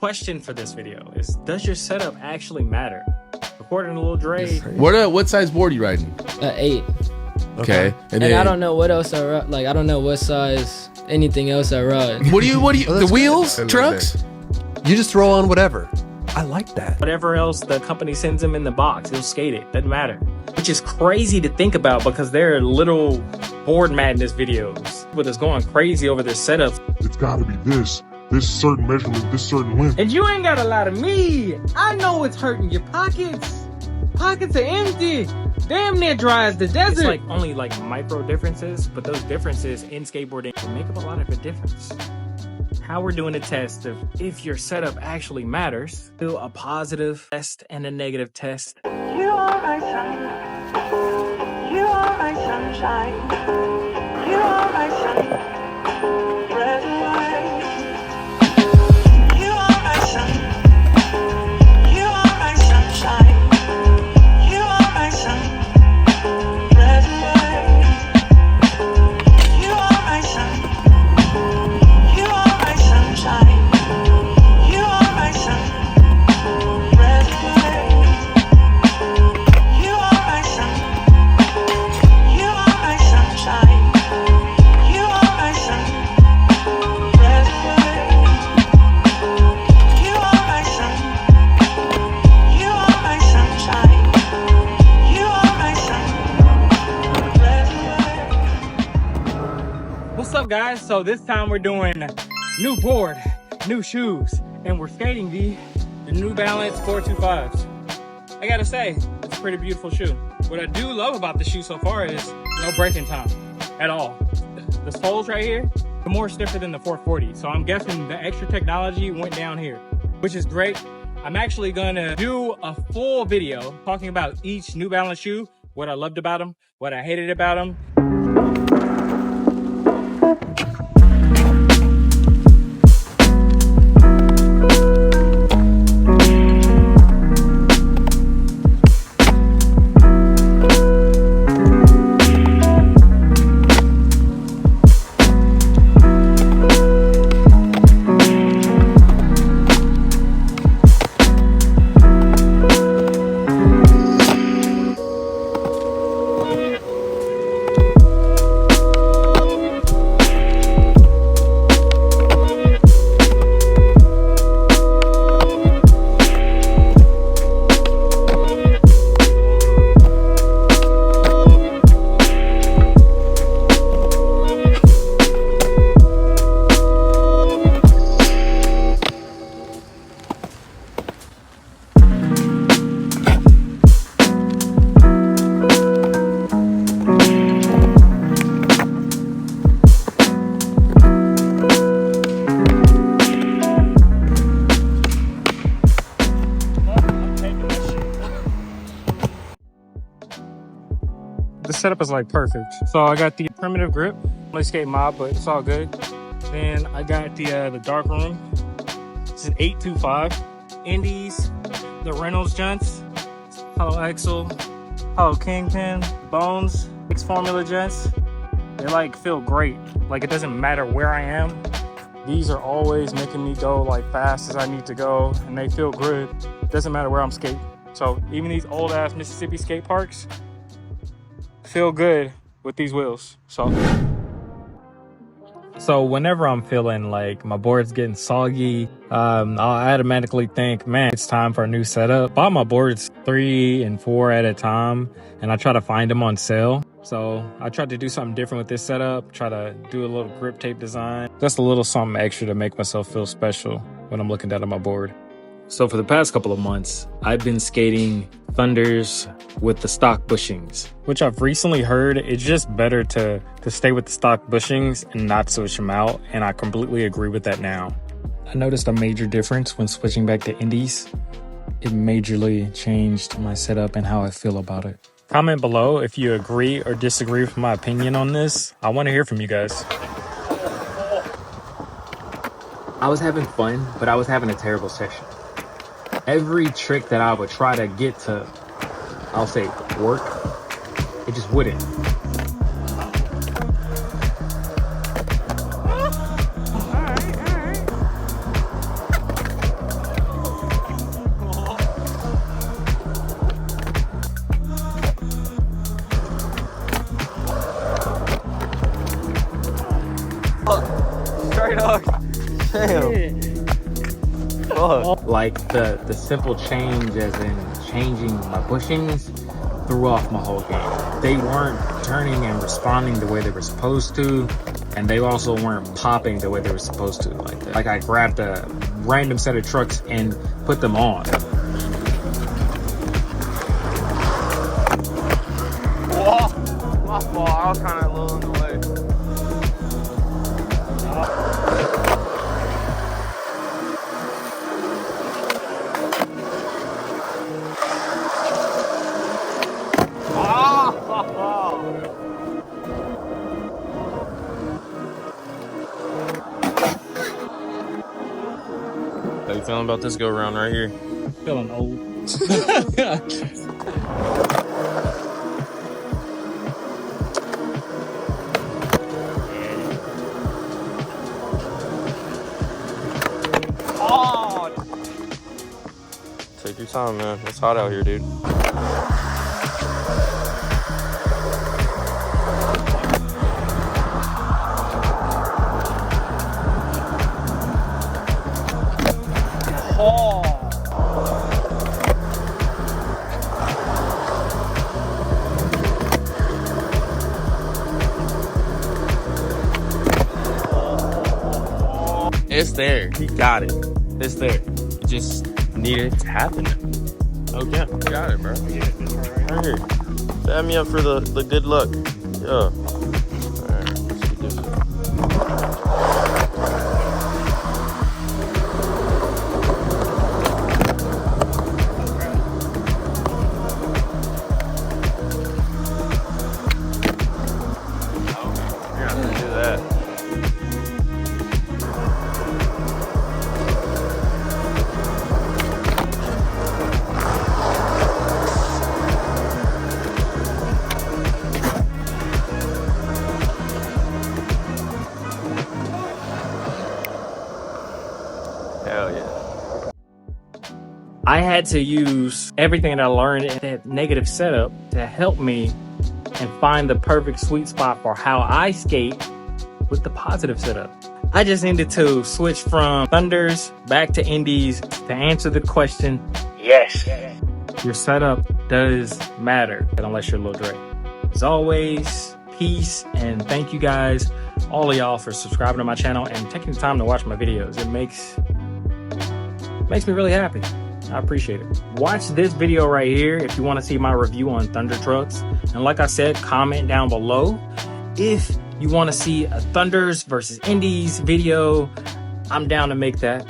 question for this video is, does your setup actually matter? According to Lil Dre, what size board you riding? 8. Okay. And I don't know what else I ride. Like, I don't know what size anything else I ride. What do you the wheels, trucks? You just throw on whatever. I like that. whatever else the company sends him in the box, he'll skate it. Doesn't matter. Which is crazy to think about because they're little board madness videos. But it's going crazy over this setup. It's gotta be this certain measurement, this certain length. And you ain't got a lot of me. I know it's hurting your pockets. Pockets are empty. Damn near dry as the desert. It's like only like micro differences, but those differences in skateboarding can make up a lot of a difference. How we're doing a test of if your setup actually matters. Do a positive test and a negative test. You are my sun. You are my sunshine. You are my sun. Red and white. You are my sun. You are my sunshine. You are my sun. Red and white. You are my sun. You are my sunshine. You are my sun. Red and white. You are my sun. You are my sunshine. You are my sun. Red and white. You are my sun. You are my sunshine. You are my sun. Red and white. What's up, guys? So this time we're doing new board, new shoes, and we're skating the New Balance 425s. I gotta say, it's a pretty beautiful shoe. What I do love about the shoe so far is no breaking time at all. The soles right here are more stiffer than the 440, so I'm guessing the extra technology went down here, which is great. I'm actually gonna do a full video talking about each New Balance shoe, what I loved about them, what I hated about them. The setup is like perfect. So I got the primitive grip, only skate mob, but it's all good. Then I got the dark room. It's an 825. Indies, the Reynolds joints, hollow axle, hollow kingpin, bones, X formula joints. They like feel great. Like it doesn't matter where I am. These are always making me go like fast as I need to go, and they feel good. Doesn't matter where I'm skating. So even these old ass Mississippi skate parks feel good with these wheels. So whenever I'm feeling like my board's getting soggy, I'll automatically think, man, it's time for a new setup. Bought my boards 3 and 4 at a time, and I try to find them on sale. So I tried to do something different with this setup, try to do a little grip tape design, just a little something extra to make myself feel special when I'm looking down at my board. So for the past couple of months, I've been skating Thunders with the stock bushings, which I've recently heard it's just better to stay with the stock bushings and not switch them out, and I completely agree with that now. I noticed a major difference when switching back to Indies. It majorly changed my setup and how I feel about it. Comment below if you agree or disagree with my opinion on this. I want to hear from you guys. I was having fun, but I was having a terrible session. Every trick that I would try to get to, I'll say, work, it just wouldn't. fuck? Like the simple change, as in changing my bushings, threw off my whole game. They weren't turning and responding the way they were supposed to, and they also weren't popping the way they were supposed to. Like I grabbed a random set of trucks and put them on. Whoa, my fault. I was kind of a little in the way. How you feeling about this go around right here? Feeling old. Take your time, man. It's hot out here, dude. It's there. He got it. It's there. You just need it to happen. Okay. You got it, bro. Right here. Bat me up for the good luck. Yeah. Alright, let's do this. You're not gonna do that. Hell yeah. I had to use everything that I learned in that negative setup to help me and find the perfect sweet spot for how I skate with the positive setup. I just needed to switch from Thunders back to Indies to answer the question, yes, your setup does matter unless you're Lil Dre. As always, peace and thank you guys, all of y'all, for subscribing to my channel and taking the time to watch my videos. It makes me really happy. I appreciate it. Watch this video right here if you want to see my review on Thunder trucks. And like I said, comment down below if you want to see a Thunders versus Indies video. I'm down to make that.